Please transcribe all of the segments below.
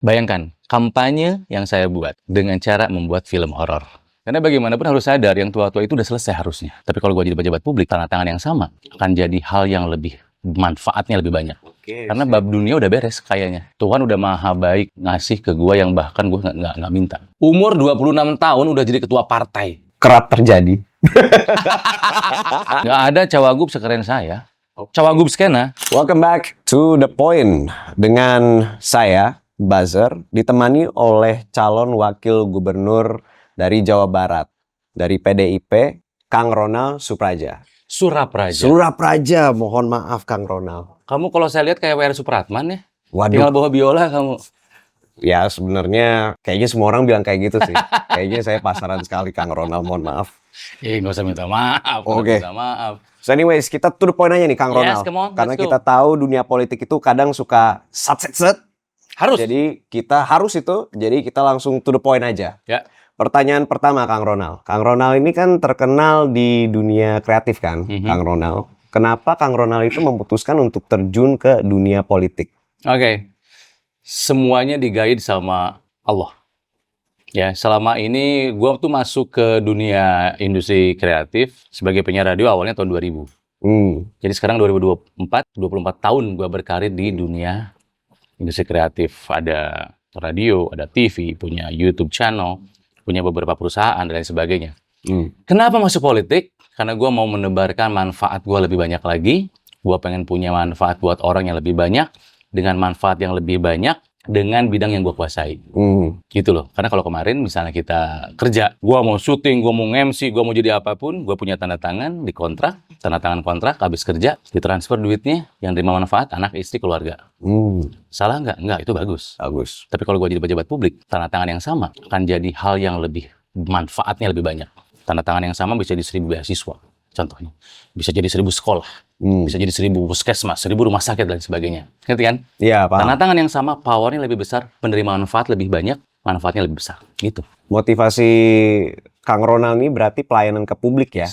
Bayangkan, kampanye yang saya buat dengan cara membuat film horor. Karena bagaimanapun harus sadar, yang tua-tua itu udah selesai harusnya. Tapi kalau gue jadi pejabat publik, tanda tangan yang sama akan jadi hal yang lebih manfaatnya lebih banyak. Oke, Karena sip. bab dunia udah beres kayaknya. Tuhan udah maha baik ngasih ke gue yang bahkan gue nggak minta. Umur 26 tahun udah jadi ketua partai. Kerap terjadi. Nggak ada cawagup sekeren saya. Cawagup skena. Welcome back to The Point dengan saya, Buzzer, ditemani oleh calon wakil gubernur dari Jawa Barat, dari PDIP, Kang Ronald Supraja. Surapraja. Surapraja, mohon maaf Kang Ronald. Kamu kalau saya lihat kayak W.R. Supratman ya. Waduh, Tinggal bawa biola kamu. ya sebenarnya kayaknya semua orang bilang kayak gitu sih. Kayaknya saya pasaran sekali Kang Ronald, mohon maaf. Nggak usah minta maaf. Oke. Minta maaf. So anyways, kita to the point aja nih Kang Yes, Ronald. come on, Karena let's go. kita tahu dunia politik itu kadang suka sat-set-set. Harus. Jadi kita harus itu, jadi kita langsung to the point aja. Ya. Pertanyaan pertama Kang Ronald. Kang Ronald ini kan terkenal di dunia kreatif kan, Kang Ronald. Kenapa Kang Ronald itu memutuskan untuk terjun ke dunia politik? Oke. Semuanya di-guide sama Allah. Ya, selama ini gue tuh masuk ke dunia industri kreatif sebagai penyiar radio awalnya tahun 2000. Jadi sekarang 2024, 24 tahun gue berkarir di dunia industri kreatif. Ada radio, ada TV, punya YouTube channel, punya beberapa perusahaan dan lain sebagainya. Kenapa masuk politik? Karena gue mau menebarkan manfaat gue lebih banyak lagi. Gue pengen punya manfaat buat orang yang lebih banyak, dengan manfaat yang lebih banyak, dengan bidang yang gue kuasai. Gitu loh. Karena kalau kemarin misalnya kita kerja, gue mau syuting, gue mau MC, gue mau jadi apapun, gue punya tanda tangan di kontrak, tanda tangan kontrak, habis kerja, ditransfer duitnya, yang terima manfaat, anak, istri, keluarga. Salah nggak? Nggak, itu bagus. Bagus. Tapi kalau gue jadi pejabat publik, tanda tangan yang sama akan jadi hal yang lebih, manfaatnya lebih banyak. Tanda tangan yang sama bisa jadi 1000 beasiswa, contohnya. Bisa jadi 1000 sekolah, bisa jadi 1000 puskesmas, 1000 rumah sakit, dan sebagainya. Ngerti kan? Iya, paham. Tanda tangan yang sama, powernya lebih besar, penerima manfaat lebih banyak, manfaatnya lebih besar. Gitu. Motivasi Kang Ronald ini berarti pelayanan ke publik ya?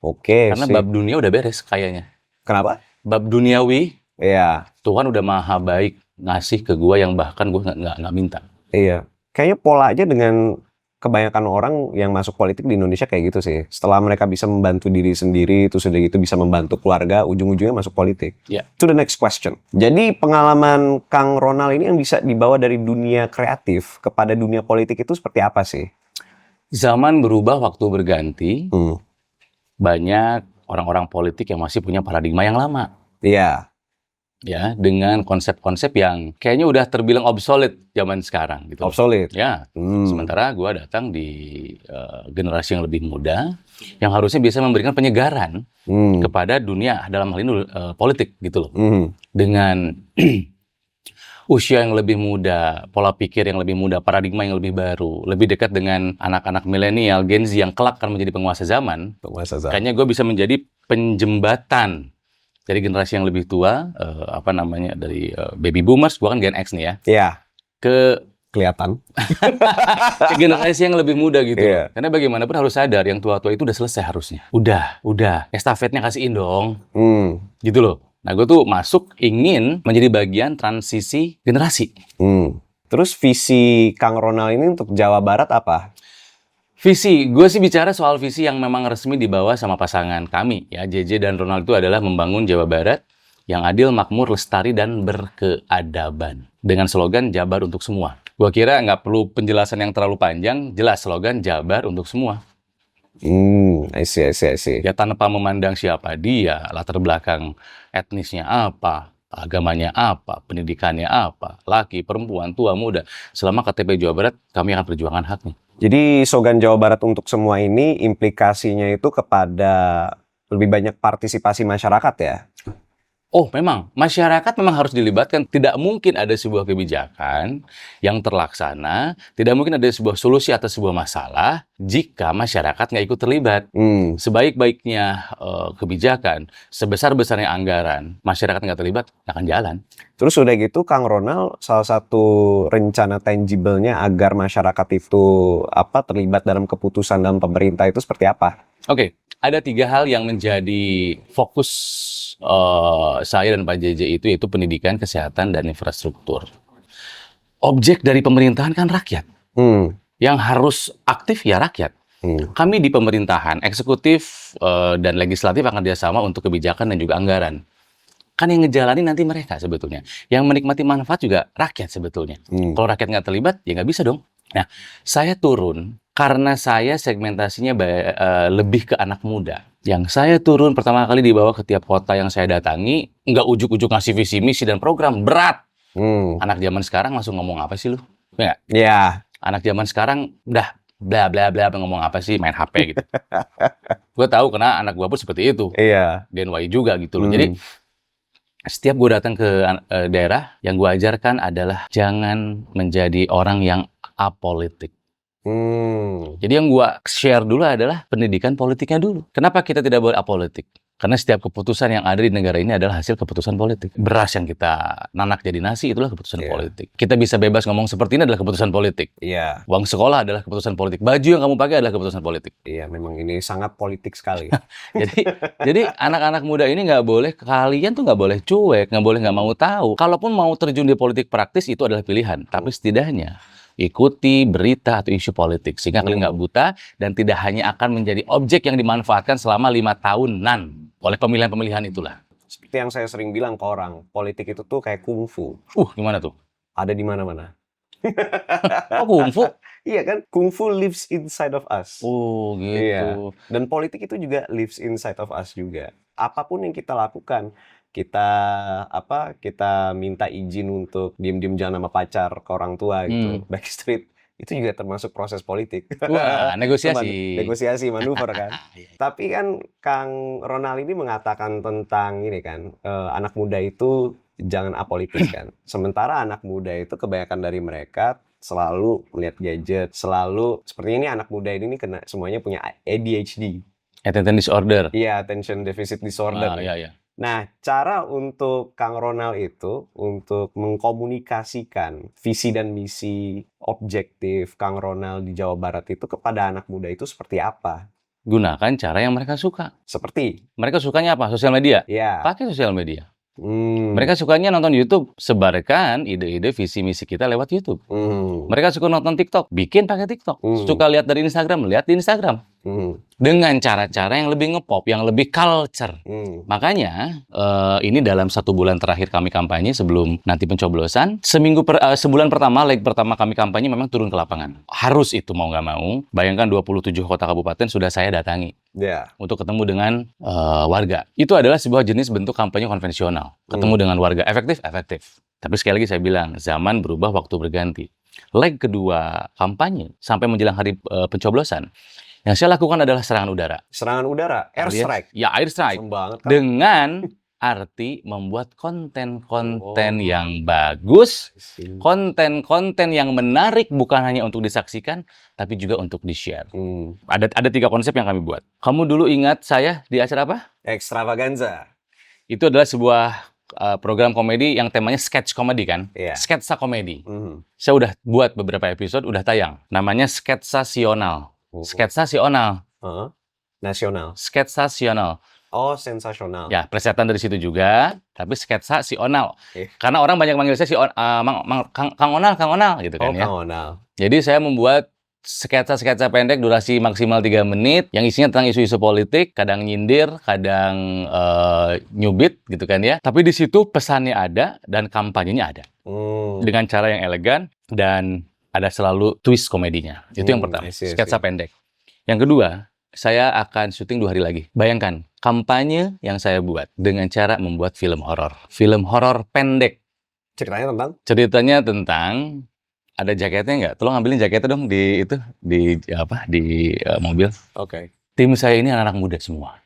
Oke, Karena sip. bab dunia udah beres kayaknya. Kenapa? Bab duniawi, Iya, Tuhan udah maha baik ngasih ke gue yang bahkan gue nggak minta. iya. Kayaknya pola aja dengan kebanyakan orang yang masuk politik di Indonesia kayak gitu sih. Setelah mereka bisa membantu diri sendiri, terus udah gitu bisa membantu keluarga, ujung-ujungnya masuk politik. Ya. To the next question. Jadi pengalaman Kang Ronald ini yang bisa dibawa dari dunia kreatif kepada dunia politik itu seperti apa sih? Zaman berubah, waktu berganti, banyak orang-orang politik yang masih punya paradigma yang lama. Iya. Ya, dengan konsep-konsep yang kayaknya udah terbilang obsolete zaman sekarang. Gitu. Obsolete. Ya, sementara gue datang di generasi yang lebih muda, yang harusnya bisa memberikan penyegaran kepada dunia, dalam hal ini politik gitu loh. Dengan usia yang lebih muda, pola pikir yang lebih muda, paradigma yang lebih baru, lebih dekat dengan anak-anak milenial, Gen Z yang kelak akan menjadi penguasa zaman. Kayaknya gue bisa menjadi penjembatan dari generasi yang lebih tua, dari baby boomers, gue kan Gen X nih ya. Iya. Ke Kelihatan. ke generasi yang lebih muda gitu. Iya. Karena bagaimanapun harus sadar, yang tua-tua itu udah selesai harusnya. Udah. Estafetnya kasihin dong. Gitu loh. Nah, gue tuh masuk ingin menjadi bagian transisi generasi. Terus visi Kang Ronald ini untuk Jawa Barat apa? Visi, gue sih bicara soal visi yang memang resmi dibawa sama pasangan kami. Ya, JJ dan Ronald itu adalah membangun Jawa Barat yang adil, makmur, lestari, dan berkeadaban. Dengan slogan Jabar untuk semua. Gua kira nggak perlu penjelasan yang terlalu panjang, jelas slogan Jabar untuk semua. I see. Ya tanpa memandang siapa dia, latar belakang etnisnya apa, agamanya apa, pendidikannya apa, laki, perempuan, tua, muda. Selama KTP Jawa Barat, kami akan perjuangkan haknya. Jadi slogan Jawa Barat untuk semua ini implikasinya itu kepada lebih banyak partisipasi masyarakat ya? Oh, memang. Masyarakat memang harus dilibatkan. Tidak mungkin ada sebuah kebijakan yang terlaksana, tidak mungkin ada sebuah solusi atas sebuah masalah jika masyarakat nggak ikut terlibat. Sebaik-baiknya kebijakan, sebesar-besarnya anggaran, masyarakat nggak terlibat, nggak akan jalan. Terus udah gitu, Kang Ronald, salah satu rencana tangible-nya agar masyarakat itu terlibat dalam keputusan dalam pemerintah itu seperti apa? Oke, ada 3 hal yang menjadi fokus saya dan Pak JJ itu, yaitu pendidikan, kesehatan, dan infrastruktur. objek dari pemerintahan kan rakyat. Yang harus aktif ya rakyat. Kami di pemerintahan, eksekutif dan legislatif akan kerjasama untuk kebijakan dan juga anggaran. Kan yang ngejalanin nanti mereka sebetulnya. Yang menikmati manfaat juga rakyat sebetulnya. Kalau rakyat nggak terlibat, ya nggak bisa dong. Nah, saya turun karena saya segmentasinya lebih ke anak muda. Yang saya turun pertama kali dibawa ke tiap kota yang saya datangi, nggak ujuk-ujuk ngasih visi misi dan program, berat. Anak zaman sekarang langsung ngomong apa sih lu? Ya nggak? Iya. Anak zaman sekarang udah bla bla bla ngomong apa sih, main HP gitu. Gue tahu karena anak gue pun seperti itu. Iya. DNY juga gitu loh. Jadi setiap gue datang ke daerah, yang gue ajarkan adalah jangan menjadi orang yang apolitik. Jadi yang gue share dulu adalah pendidikan politiknya dulu. Kenapa kita tidak boleh apolitik? Karena setiap keputusan yang ada di negara ini adalah hasil keputusan politik. Beras yang kita nanak jadi nasi itulah keputusan politik. Kita bisa bebas ngomong seperti ini adalah keputusan politik. Iya. Uang sekolah adalah keputusan politik. Baju yang kamu pakai adalah keputusan politik. Iya, memang ini sangat politik sekali. Jadi anak-anak muda ini nggak boleh, kalian tuh nggak boleh cuek, nggak boleh nggak mau tahu. Kalaupun mau terjun di politik praktis itu adalah pilihan. Tapi setidaknya ikuti berita atau isu politik sehingga kalian nggak buta dan tidak hanya akan menjadi objek yang dimanfaatkan selama 5 tahunan oleh pemilihan-pemilihan itulah. Seperti yang saya sering bilang ke orang, politik itu tuh kayak kungfu. Gimana tuh? Ada di mana-mana. Oh, kungfu? Iya kan, kungfu lives inside of us. Oh, gitu. Iya. Dan politik itu juga lives inside of us juga. Apapun yang kita lakukan, kita minta izin untuk diem-diem jalan sama pacar ke orang tua gitu, backstreet, itu juga termasuk proses politik. Wah, negosiasi. Negosiasi, manuver kan. Tapi kan Kang Ronald ini mengatakan tentang ini kan, anak muda itu jangan apolitis kan. Sementara anak muda itu kebanyakan dari mereka selalu melihat gadget, selalu seperti ini anak muda ini kena semuanya punya ADHD. Attention disorder. Iya, attention deficit disorder. Iya. Nah, cara untuk Kang Ronald itu untuk mengkomunikasikan visi dan misi objektif Kang Ronald di Jawa Barat itu kepada anak muda itu seperti apa? Gunakan cara yang mereka suka. Seperti? Mereka sukanya apa? Sosial media? Ya. Pakai sosial media. Mereka sukanya nonton YouTube, sebarkan ide-ide visi misi kita lewat YouTube. Mereka suka nonton TikTok, bikin pakai TikTok. Suka lihat dari Instagram, lihat di Instagram. Dengan cara-cara yang lebih ngepop, yang lebih culture. Makanya ini dalam 1 bulan terakhir kami kampanye sebelum nanti pencoblosan, sebulan pertama, leg pertama kami kampanye memang turun ke lapangan. Harus itu mau nggak mau. Bayangkan 27 kota kabupaten sudah saya datangi. Untuk ketemu dengan warga. Itu adalah sebuah jenis bentuk kampanye konvensional. Ketemu dengan warga. Efektif? Efektif. Tapi sekali lagi saya bilang, zaman berubah, waktu berganti. Leg kedua kampanye, sampai menjelang hari pencoblosan, yang saya lakukan adalah serangan udara. Serangan udara? Air strike? Ya, air strike. Banget, kan? Dengan arti membuat konten-konten yang bagus, konten-konten yang menarik bukan hanya untuk disaksikan, tapi juga untuk di-share. Ada 3 konsep yang kami buat. Kamu dulu ingat saya di acara apa? Extravaganza. Itu adalah sebuah program komedi yang temanya sketch komedi kan? Sketsa komedi. Saya udah buat beberapa episode, udah tayang. Namanya Sketsasional. Sketsasional. Nasional. Sketsasional. Oh, sensasional. Ya, plesetan dari situ juga, tapi sketsasional. Karena orang banyak manggil saya Kang Onal gitu kan ya. Kang Onal. Jadi saya membuat sketsa-sketsa pendek durasi maksimal 3 menit yang isinya tentang isu-isu politik, kadang nyindir, kadang nyubit gitu kan ya. Tapi di situ pesannya ada dan kampanyenya ada. Dengan cara yang elegan dan ada selalu twist komedinya. Itu yang pertama, sketsa pendek. Yang kedua, saya akan syuting 2 hari lagi. Bayangkan, kampanye yang saya buat dengan cara membuat film horor. Film horor pendek. Ceritanya tentang? Ceritanya tentang, ada jaketnya nggak? Tolong ambilin jaketnya dong di mobil. Oke. Tim saya ini anak-anak muda semua.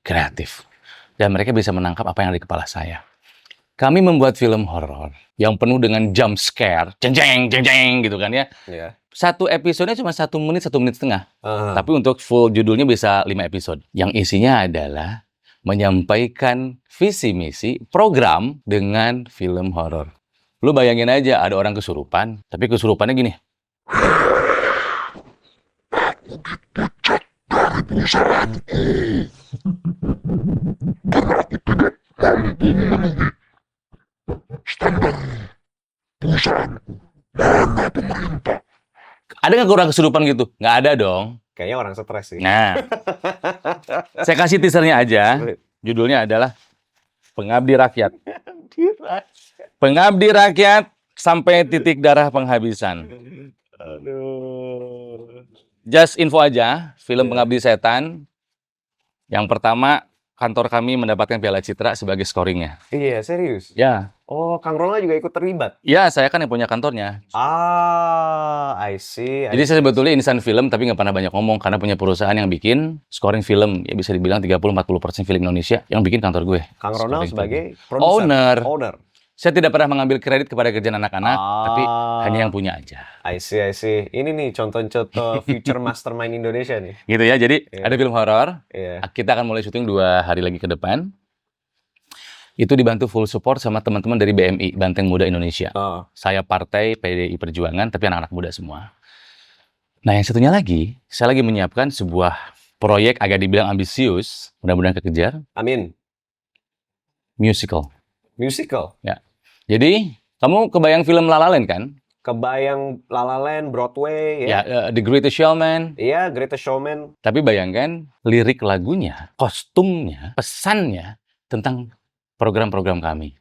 Kreatif. Dan mereka bisa menangkap apa yang ada di kepala saya. Kami membuat film horor yang penuh dengan jump scare, jeng jeng gitu kan ya. Satu episodenya cuma 1 menit, 1 menit setengah. Tapi untuk full judulnya bisa 5 episode. Yang isinya adalah menyampaikan visi misi program dengan film horor. Lu bayangin aja ada orang kesurupan, tapi kesurupannya gini. Aku dipecat dari perusahaanku. Karena aku tidak mampu memenuhi standar Ada nggak kurang kesurupan gitu? Nggak ada dong. Kayaknya orang stres sih. Nah, saya kasih teasernya aja. Judulnya adalah Pengabdi Rakyat. Pengabdi Rakyat sampai titik darah penghabisan. Aduh. Just info aja, film Iya. Pengabdi Setan. Yang pertama, kantor kami mendapatkan Piala Citra sebagai scoringnya. Iya, serius. Ya, Oh, Kang Ronald juga ikut terlibat. ya saya kan yang punya kantornya. I see. Jadi saya sebetulnya insan film tapi nggak pernah banyak ngomong karena punya perusahaan yang bikin scoring film. Ya bisa dibilang 30-40% film Indonesia yang bikin kantor gue. Kang Ronald Scoring sebagai film. produser. Owner. Saya tidak pernah mengambil kredit kepada kerjaan anak-anak, tapi hanya yang punya aja. I see. Ini nih contoh-contoh future mastermind Indonesia nih. Gitu ya, jadi Iya. ada film horor. Iya. Kita akan mulai syuting 2 hari lagi ke depan. Itu dibantu full support sama teman-teman dari BMI, Banteng Muda Indonesia. Oh. Saya partai PDI Perjuangan, tapi anak-anak muda semua. Nah, yang satunya lagi, saya lagi menyiapkan sebuah proyek agak dibilang ambisius, mudah-mudahan kekejar, Amin. musical. Musical. Jadi, kamu kebayang film La La Land kan? Kebayang La La Land, Broadway, Ya, ya. The Greatest Showman. Iya, Greatest Showman. Tapi bayangkan lirik lagunya, kostumnya, pesannya tentang program-program kami.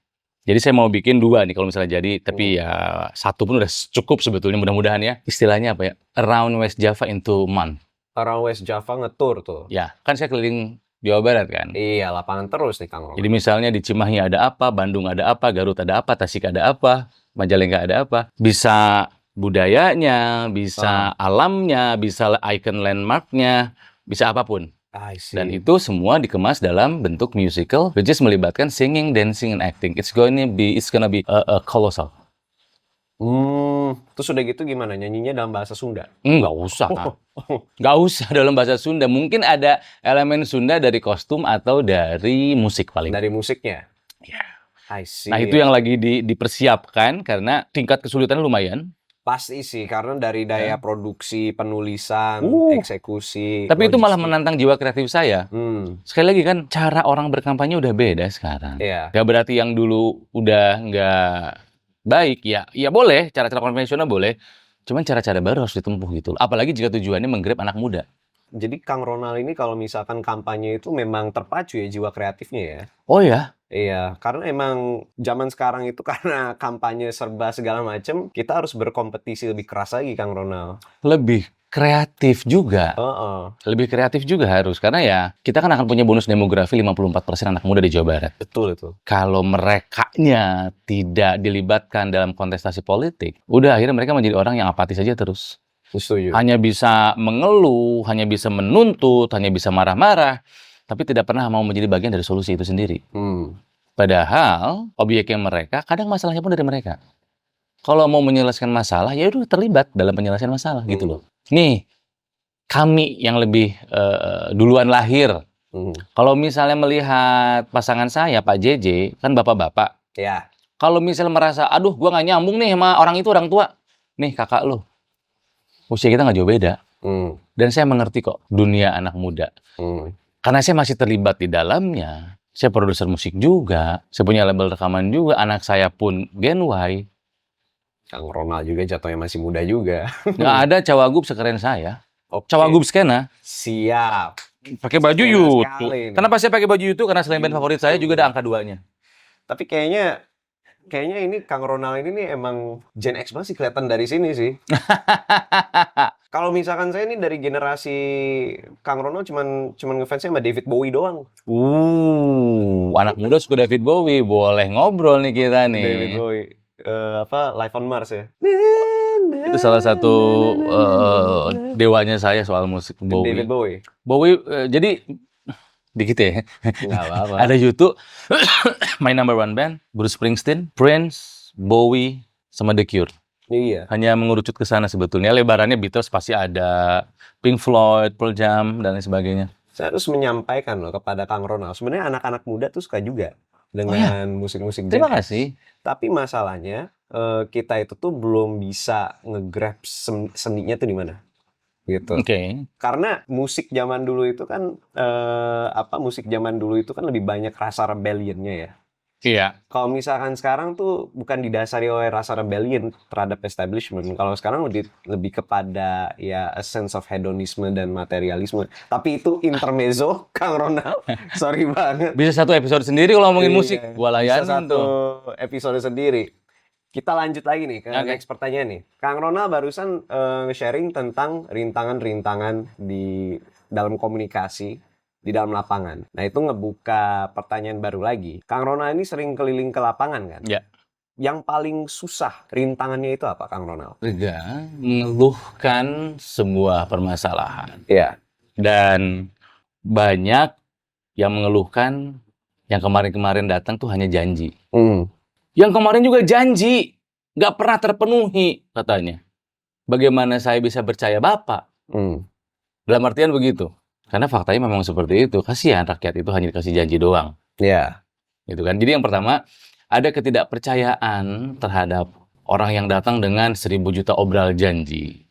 Jadi saya mau bikin 2 nih kalau misalnya jadi, tapi ya 1 pun udah cukup sebetulnya mudah-mudahan ya. Istilahnya apa ya? Around West Java into month. Around West Java nge-tour tuh. Ya, kan saya keliling Jawa Barat kan. Iya, lapangan terus nih Kang Ronald. Jadi misalnya di Cimahi ada apa, Bandung ada apa, Garut ada apa, Tasik ada apa, Majalengka ada apa. Bisa budayanya, bisa alamnya, bisa icon landmarknya, bisa apapun. I see. Dan itu semua dikemas dalam bentuk musical, which is melibatkan singing, dancing, and acting. It's gonna be a colossal. Terus udah gitu gimana? Nyanyinya dalam bahasa Sunda? Nggak usah, Kak. Nggak usah dalam bahasa Sunda. Mungkin ada elemen Sunda dari kostum atau dari musik paling. Dari musiknya? Ya. I see. Nah, itu yang lagi dipersiapkan karena tingkat kesulitannya lumayan. Pasti sih, karena dari daya produksi, penulisan, eksekusi, Tapi itu malah logistik. menantang jiwa kreatif saya. Sekali lagi kan, cara orang berkampanye udah beda sekarang. Iya. Gak berarti yang dulu udah nggak baik, ya boleh, cara-cara konvensional boleh. Cuman cara-cara baru harus ditempuh gitu. Apalagi jika tujuannya menggrab anak muda. Jadi Kang Ronald ini kalau misalkan kampanye itu memang terpacu ya jiwa kreatifnya ya? Oh ya? Iya, karena emang zaman sekarang itu karena kampanye serba segala macem, kita harus berkompetisi lebih keras lagi Kang Ronald. Lebih kreatif juga. Heeh. Lebih kreatif juga harus. Karena ya, kita kan akan punya bonus demografi 54% anak muda di Jawa Barat. Betul itu. Kalau merekanya tidak dilibatkan dalam kontestasi politik, udah akhirnya mereka menjadi orang yang apatis saja terus. Setuju. Hanya bisa mengeluh, hanya bisa menuntut, hanya bisa marah-marah, tapi tidak pernah mau menjadi bagian dari solusi itu sendiri. Padahal objeknya mereka, kadang masalahnya pun dari mereka. Kalau mau menyelesaikan masalah, ya udah terlibat dalam penyelesaian masalah gitu loh. Nih, kami yang lebih duluan lahir. Kalau misalnya melihat pasangan saya, Pak JJ, kan bapak-bapak. Ya. Kalau misalnya merasa, aduh gua nggak nyambung nih sama orang itu orang tua. Nih kakak lo, usia kita nggak jauh beda. Dan saya mengerti kok dunia anak muda. Karena saya masih terlibat di dalamnya. Saya produser musik juga. Saya punya label rekaman juga. Anak saya pun Gen Y. Kang Ronald juga jatuhnya masih muda juga. Nggak ada cawagub sekeren saya. Oke. Cawagub skena. Siap. Pakai baju Skena YouTube. sekali nih. Kenapa saya pakai baju YouTube? Karena selain band favorit saya juga ada angka 2-nya. Tapi kayaknya ini Kang Ronald ini nih emang Gen X banget sih kelihatan dari sini sih. Kalau misalkan saya ini dari generasi Kang Ronald cuman ngefansnya sama David Bowie doang. Anak muda suka David Bowie. Boleh ngobrol nih kita nih. David Bowie. Live on Mars ya. Itu salah satu dewanya saya soal musik Bowie. David Bowie. Bowie, jadi dikit ya. Nggak apa-apa. Ada YouTube, My Number One Band, Bruce Springsteen, Prince, Bowie, sama The Cure. Iya. Hanya mengerucut ke sana sebetulnya. Lebarannya Beatles pasti ada, Pink Floyd, Pearl Jam, dan lain sebagainya. Saya harus menyampaikan loh kepada Kang Ronald. Sebenarnya anak-anak muda tuh suka juga dengan musik-musik Terima Gen X. kasih. Tapi masalahnya kita itu tuh belum bisa nge-grab seninya tuh di mana. Gitu. Oke. Karena musik zaman dulu itu kan musik zaman dulu itu kan lebih banyak rasa rebellionnya ya. Iya. Kalau misalkan sekarang tuh bukan didasari oleh rasa rebellion terhadap establishment. Kalau sekarang lebih kepada ya a sense of hedonisme dan materialisme. Tapi itu intermezzo, Kang Ronald. Sorry banget. Bisa satu episode sendiri kalau ngomongin Iya, musik. Gua bisa layanin satu tuh. episode sendiri. Kita lanjut lagi nih ke Oke. next pertanyaan nih. Kang Ronald barusan sharing tentang rintangan-rintangan di dalam komunikasi di dalam lapangan. Nah, itu ngebuka pertanyaan baru lagi. Kang Ronald ini sering keliling ke lapangan kan? Ya. Yang paling susah rintangannya itu apa, Kang Ronald? Mengeluhkan sebuah permasalahan. Iya. Dan banyak yang mengeluhkan yang kemarin-kemarin datang tuh hanya janji. Yang kemarin juga janji, nggak pernah terpenuhi katanya. Bagaimana saya bisa percaya Bapak? Dalam artian begitu. Karena faktanya memang seperti itu. Kasihan rakyat itu hanya dikasih janji doang. Iya. Gitu kan. Jadi yang pertama, ada ketidakpercayaan terhadap orang yang datang dengan 1000 juta obral janji.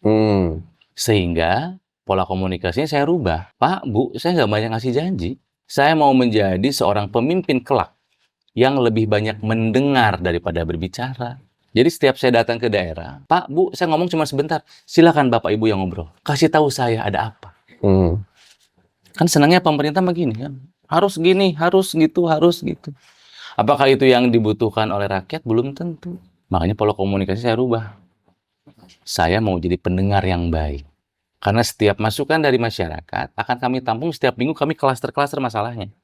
Sehingga pola komunikasinya saya rubah. Pak, Bu, saya nggak banyak ngasih janji. Saya mau menjadi seorang pemimpin kelak yang lebih banyak mendengar daripada berbicara. Jadi setiap saya datang ke daerah, Pak, Bu, saya ngomong cuma sebentar. Silakan Bapak Ibu yang ngobrol. Kasih tahu saya ada apa. Kan senangnya pemerintah begini kan. Harus gini, harus gitu, harus gitu. Apakah itu yang dibutuhkan oleh rakyat? Belum tentu. Makanya pola komunikasi saya rubah. Saya mau jadi pendengar yang baik. Karena setiap masukan dari masyarakat akan kami tampung setiap minggu, kami klaster-klaster masalahnya.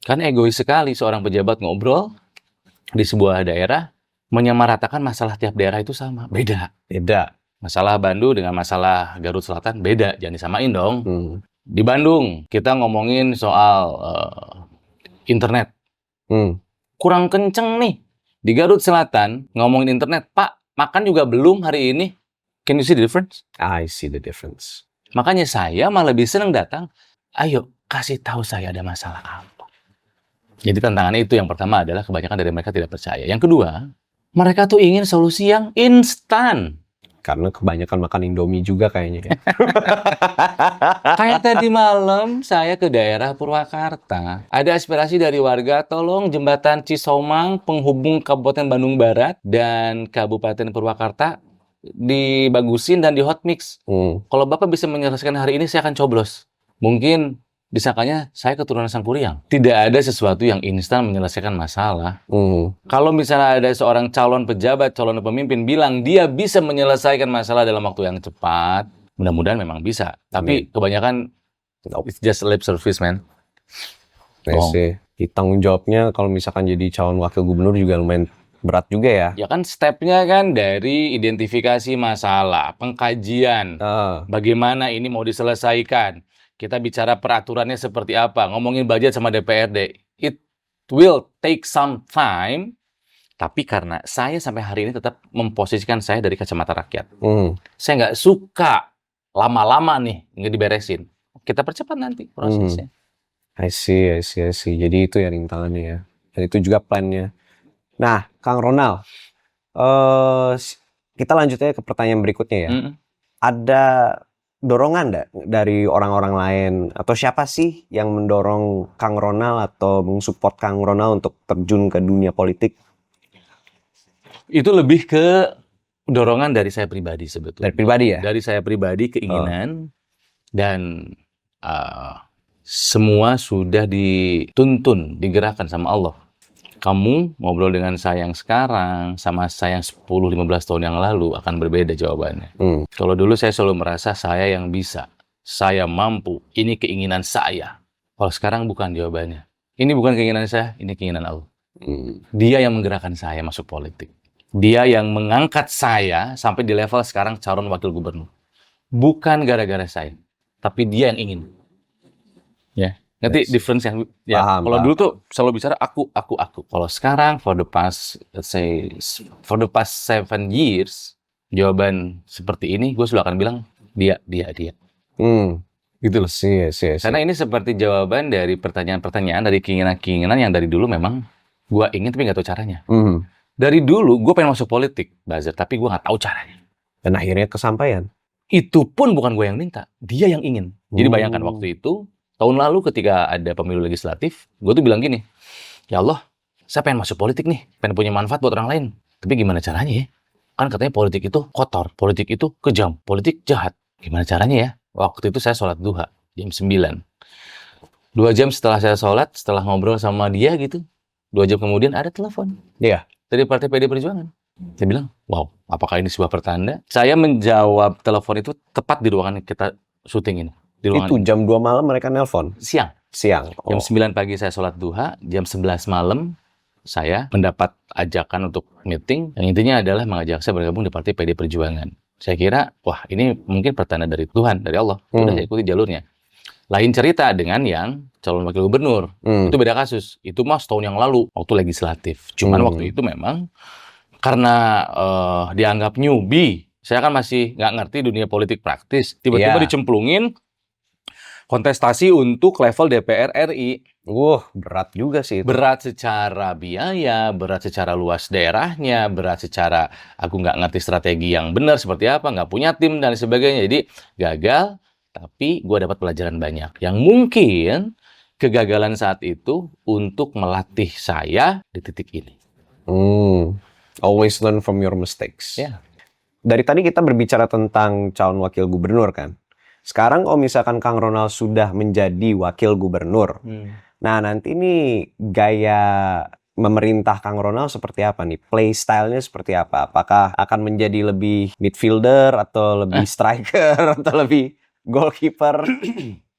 Karena egois sekali seorang pejabat ngobrol di sebuah daerah, menyamaratakan masalah tiap daerah itu sama. Beda. Masalah Bandung dengan masalah Garut Selatan beda. Jangan disamain dong. Di Bandung, kita ngomongin soal internet. Kurang kenceng nih. Di Garut Selatan, ngomongin internet. Pak, makan juga belum hari ini. Can you see the difference? I see the difference. Makanya saya malah lebih senang datang. Ayo, kasih tahu saya ada masalah apa. Jadi tantangannya itu yang pertama adalah kebanyakan dari mereka tidak percaya. Yang kedua, mereka tuh ingin solusi yang instan. Karena kebanyakan makan Indomie juga kayaknya. Kayak tadi malam saya ke daerah Purwakarta. Ada aspirasi dari warga, tolong jembatan Cisomang penghubung Kabupaten Bandung Barat dan Kabupaten Purwakarta dibagusin dan di hotmix. Kalau Bapak bisa menyelesaikan hari ini, saya akan coblos. Mungkin disangkanya saya keturunan Sangkuriang. Tidak ada sesuatu yang instan menyelesaikan masalah. Kalau misalnya ada seorang calon pejabat, calon pemimpin bilang dia bisa menyelesaikan masalah dalam waktu yang cepat, mudah-mudahan memang bisa. Tapi kebanyakan it's just lip service, man. Tanggung jawabnya kalau misalkan jadi calon wakil gubernur juga lumayan berat juga ya. Ya kan stepnya kan dari identifikasi masalah, pengkajian, bagaimana ini mau diselesaikan. Kita bicara peraturannya seperti apa, ngomongin budget sama DPRD. It will take some time, tapi karena saya sampai hari ini tetap memposisikan saya dari kacamata rakyat. Saya nggak suka lama-lama nih, nggak diberesin. Kita percepat nanti prosesnya. I see. Jadi itu ya rintangannya ya. Dan itu juga plannya. Nah, Kang Ronald, kita lanjutnya ke pertanyaan berikutnya ya. Ada dorongan nggak dari orang-orang lain atau siapa sih yang mendorong Kang Ronald atau mensupport Kang Ronald untuk terjun ke dunia politik? Itu lebih ke dorongan dari saya pribadi sebetulnya. Dari pribadi ya? Dari saya pribadi, keinginan, dan semua sudah dituntun, digerakkan sama Allah. Kamu ngobrol dengan saya yang sekarang sama saya yang 10-15 tahun yang lalu akan berbeda jawabannya. Kalau dulu saya selalu merasa saya yang bisa, saya mampu, ini keinginan saya. Kalau sekarang bukan jawabannya. Ini bukan keinginan saya, ini keinginan Allah. Dia yang menggerakkan saya masuk politik. Dia yang mengangkat saya sampai di level sekarang calon wakil gubernur. Bukan gara-gara saya, tapi dia yang ingin. Ya. Nanti difference yang ya, kalau dulu tuh selalu bicara aku. Kalau sekarang for the past 7 years, jawaban seperti ini gue selalu akan bilang dia. Gitu loh. Karena ini seperti jawaban dari pertanyaan-pertanyaan dari keinginan-keinginan yang dari dulu memang gue ingin tapi nggak tahu caranya. Dari dulu gue pengen masuk politik, Buzzer, tapi gue nggak tahu caranya. Dan akhirnya kesampaian. Itu pun bukan gue yang minta, dia yang ingin. Jadi bayangkan waktu itu tahun lalu ketika ada pemilu legislatif, gue tuh bilang gini, ya Allah, saya pengen masuk politik nih, pengen punya manfaat buat orang lain. Tapi gimana caranya ya? Kan katanya politik itu kotor, politik itu kejam, politik jahat. Gimana caranya ya? Waktu itu saya sholat duha, jam 9. 2 jam setelah saya sholat, setelah ngobrol sama dia gitu, 2 jam kemudian ada telepon. Iya. Dari Partai PD Perjuangan. Saya bilang, wow, apakah ini sebuah pertanda? Saya menjawab telepon itu tepat di ruangan kita syuting ini. Di ruangan Itu jam 2 malam mereka nelpon. siang. Siang. Jam 9 pagi saya sholat duha, jam 11 malam saya mendapat ajakan untuk meeting. Yang intinya adalah mengajak saya bergabung di Partai PD Perjuangan. Saya kira, wah ini mungkin pertanda dari Tuhan, dari Allah. Udah saya ikuti jalurnya. Lain cerita dengan yang calon wakil gubernur. Itu beda kasus. Itu mah setahun yang lalu, waktu legislatif. Cuman waktu itu memang karena dianggap newbie, saya kan masih nggak ngerti dunia politik praktis. Tiba-tiba dicemplungin kontestasi untuk level DPR RI. Berat juga sih itu. Berat secara biaya, berat secara luas daerahnya, berat secara aku nggak ngerti strategi yang benar seperti apa, nggak punya tim dan sebagainya. Jadi gagal, tapi gue dapat pelajaran banyak. Yang mungkin kegagalan saat itu untuk melatih saya di titik ini. Always learn from your mistakes. Ya. Dari tadi kita berbicara tentang calon wakil gubernur kan. Sekarang kalau misalkan Kang Ronald sudah menjadi wakil gubernur, nah nanti nih gaya memerintah Kang Ronald seperti apa nih? Play style-nya seperti apa? Apakah akan menjadi lebih midfielder atau lebih striker atau lebih goalkeeper?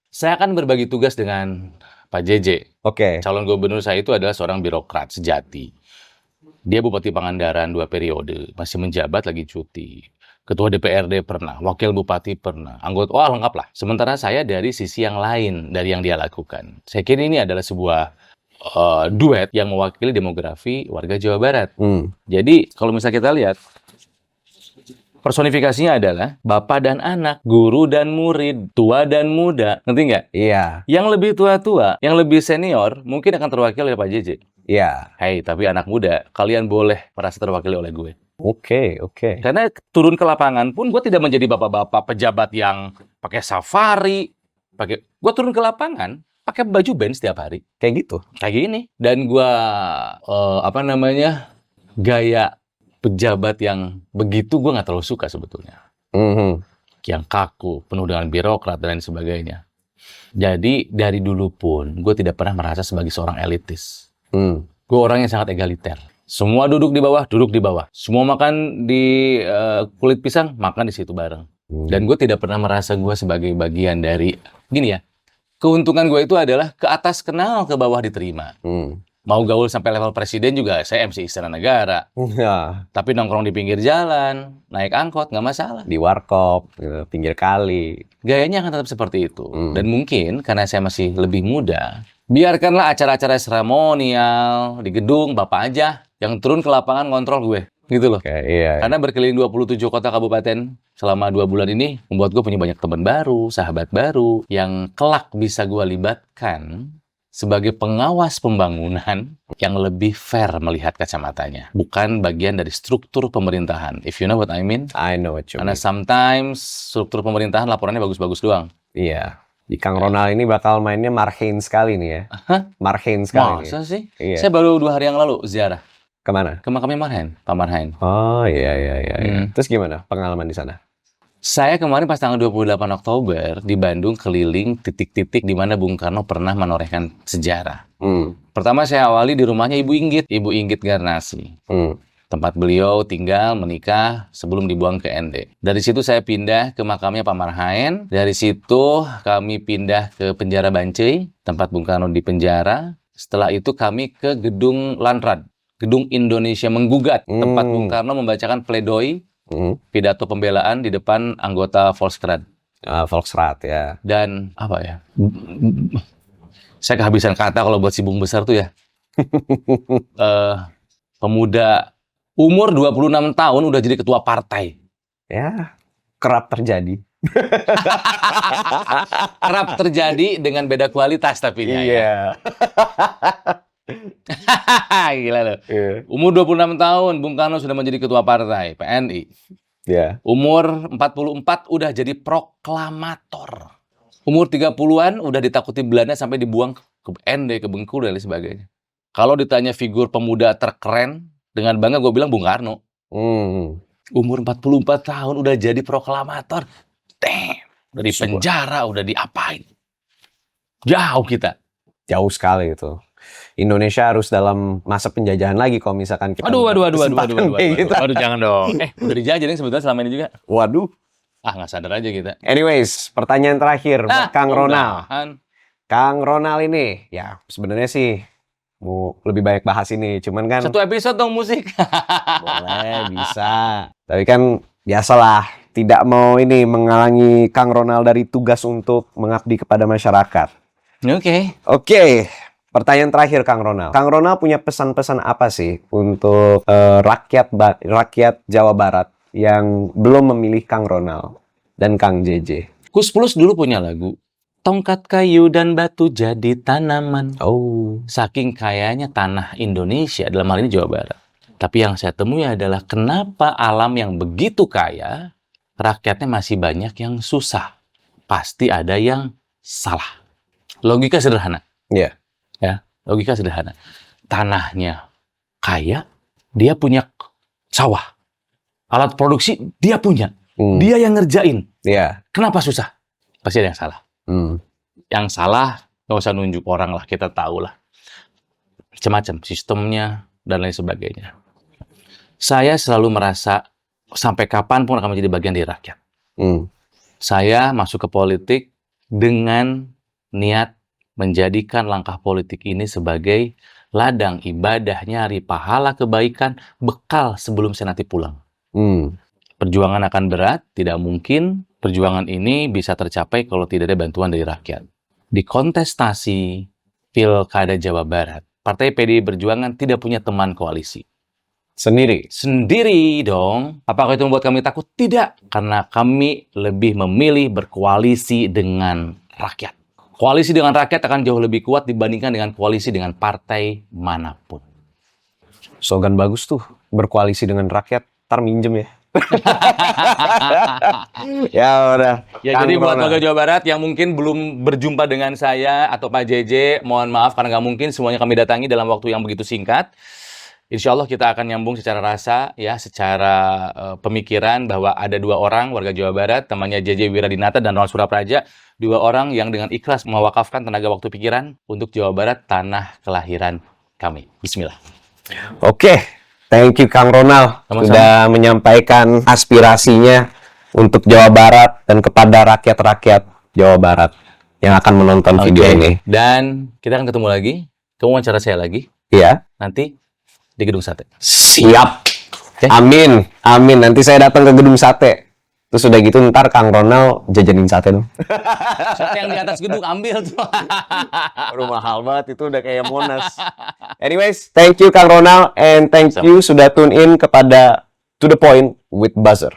Saya akan berbagi tugas dengan Pak JJ. Oke. Calon gubernur saya itu adalah seorang birokrat sejati. Dia Bupati Pangandaran 2 periode, masih menjabat lagi cuti. Ketua DPRD pernah, wakil bupati pernah, anggota, lengkap lah. Sementara saya dari sisi yang lain dari yang dia lakukan. Saya kira ini adalah sebuah duet yang mewakili demografi warga Jawa Barat. Jadi kalau misalnya kita lihat, personifikasinya adalah bapak dan anak, guru dan murid, tua dan muda. Ngerti nggak? Iya. Yang lebih tua-tua, yang lebih senior, mungkin akan terwakili oleh Pak JJ. Iya. Hai, tapi anak muda, kalian boleh merasa terwakili oleh gue. Oke. Karena turun ke lapangan pun gue tidak menjadi bapak-bapak pejabat yang pakai safari, gue turun ke lapangan pakai baju band setiap hari. Kayak gitu. Kayak gini. Dan gue gaya pejabat yang begitu gue nggak terlalu suka sebetulnya. Yang kaku, penuh dengan birokrat dan lain sebagainya. Jadi dari dulu pun gue tidak pernah merasa sebagai seorang elitis. Gue orang yang sangat egaliter. Semua duduk di bawah. Semua makan di kulit pisang, makan di situ bareng. Dan gue tidak pernah merasa gue sebagai bagian dari, gini ya, keuntungan gue itu adalah ke atas kenal, ke bawah diterima. Mau gaul sampai level presiden juga, saya MC Istana Negara. Tapi nongkrong di pinggir jalan, naik angkot, nggak masalah. Di warkop, pinggir kali. Gayanya akan tetap seperti itu. Dan mungkin karena saya masih lebih muda, biarkanlah acara-acara seremonial di gedung, bapak aja yang turun ke lapangan ngontrol gue. Gitu loh. Iya. Karena berkeliling 27 kota kabupaten selama 2 bulan ini membuat gue punya banyak teman baru, sahabat baru, yang kelak bisa gue libatkan sebagai pengawas pembangunan yang lebih fair melihat kacamatanya. Bukan bagian dari struktur pemerintahan. If you know what I mean. I know what you mean. Karena sometimes struktur pemerintahan laporannya bagus-bagus doang. Iya. Di Kang Ronald ini bakal mainnya marhain sekali nih ya. Marhain sekali. Masa sih? Iya. Saya baru 2 hari yang lalu ziarah. Kemana? Ke makamnya Marhain, Pak Marhain. Oh iya. Terus gimana pengalaman di sana? Saya kemarin pas tanggal 28 Oktober di Bandung keliling titik-titik di mana Bung Karno pernah menorehkan sejarah. Pertama saya awali di rumahnya Ibu Inggit Garnasi. Tempat beliau tinggal, menikah sebelum dibuang ke ND. Dari situ saya pindah ke makamnya Pak Marhain. Dari situ kami pindah ke penjara Bancai, tempat Bung Karno di penjara. Setelah itu kami ke gedung Lanrad, Gedung Indonesia Menggugat, tempat Bung Karno membacakan pledoi, pidato pembelaan di depan anggota Volkskrad. Volkskrad ya. Dan apa ya? Saya kehabisan kata kalau buat si Bung Besar tuh ya. Pemuda umur 26 tahun udah jadi ketua partai. Ya, kerap terjadi. Kerap terjadi dengan beda kualitas tapi Iya. Gila loh. Umur 26 tahun Bung Karno sudah menjadi ketua partai PNI. Iya. Umur 44 udah jadi proklamator. Umur 30-an udah ditakuti Belanda sampai dibuang ke ND, ke Bengkulu dan lain sebagainya. Kalau ditanya figur pemuda terkeren, dengan bangga gue bilang Bung Karno. Umur 44 tahun udah jadi proklamator. Damn. Udah di penjara, udah diapain. Jauh kita. Jauh sekali itu. Indonesia harus dalam masa penjajahan lagi kalau misalkan kita Aduh, kesempatan kayak gitu. Aduh, jangan dong. Udah dijajah nih sebetulnya selama ini juga. Waduh. Nggak sadar aja kita. Anyways, pertanyaan terakhir buat Kang Ronald. Udahan. Kang Ronald ini, ya sebenarnya sih mau lebih banyak bahas ini, cuman kan Satu episode dong musik. boleh, bisa. Tapi kan biasalah, tidak mau ini menghalangi Kang Ronald dari tugas untuk mengabdi kepada masyarakat. Oke, pertanyaan terakhir Kang Ronald. Kang Ronald punya pesan-pesan apa sih untuk rakyat Jawa Barat yang belum memilih Kang Ronald dan Kang JJ? Kus Plus dulu punya lagu. Tongkat kayu dan batu jadi tanaman. Saking kayanya tanah Indonesia, dalam hal ini Jawa Barat. Tapi yang saya temui adalah kenapa alam yang begitu kaya, rakyatnya masih banyak yang susah. Pasti ada yang salah. Logika sederhana. Iya. Ya, logika sederhana. Tanahnya kaya, dia punya sawah. Alat produksi dia punya. Dia yang ngerjain. Iya. Kenapa susah? Pasti ada yang salah. Yang salah, nggak usah nunjuk orang lah, kita tahu lah. Macam-macam sistemnya dan lain sebagainya. Saya selalu merasa sampai kapanpun akan menjadi bagian dari rakyat. Saya masuk ke politik dengan niat menjadikan langkah politik ini sebagai ladang ibadah, nyari pahala kebaikan, bekal sebelum saya nanti pulang. Perjuangan akan berat, tidak mungkin perjuangan ini bisa tercapai kalau tidak ada bantuan dari rakyat. Di kontestasi Pilkada Jawa Barat, Partai PDI Perjuangan tidak punya teman koalisi. Sendiri? Sendiri dong. Apakah itu membuat kami takut? Tidak. Karena kami lebih memilih berkoalisi dengan rakyat. Koalisi dengan rakyat akan jauh lebih kuat dibandingkan dengan koalisi dengan partai manapun. Slogan bagus tuh, berkoalisi dengan rakyat, ntar minjem ya. Ya udah. Ya, jadi buat warga Jawa Barat yang mungkin belum berjumpa dengan saya atau Pak JJ, mohon maaf karena nggak mungkin semuanya kami datangi dalam waktu yang begitu singkat. Insya Allah kita akan nyambung secara rasa, ya, secara pemikiran bahwa ada dua orang warga Jawa Barat, temannya JJ Wiradinata dan Ronald Surapraja, dua orang yang dengan ikhlas mewakafkan tenaga waktu pikiran untuk Jawa Barat, tanah kelahiran kami. Bismillah. Oke, thank you Kang Ronald sudah menyampaikan aspirasinya untuk Jawa Barat dan kepada rakyat-rakyat Jawa Barat yang akan menonton video ini. Dan kita akan ketemu lagi, kamu wawancara saya lagi. Iya. Nanti di Gedung Sate. Siap. Amin. Amin. Nanti saya datang ke Gedung Sate. Terus udah gitu ntar Kang Ronald jajanin sate dong. Sate yang di atas gedung ambil tuh. Rumah mahal banget itu udah kayak Monas. Anyways, thank you Kang Ronald and thank you sudah tune in kepada To The Point with Buzzer.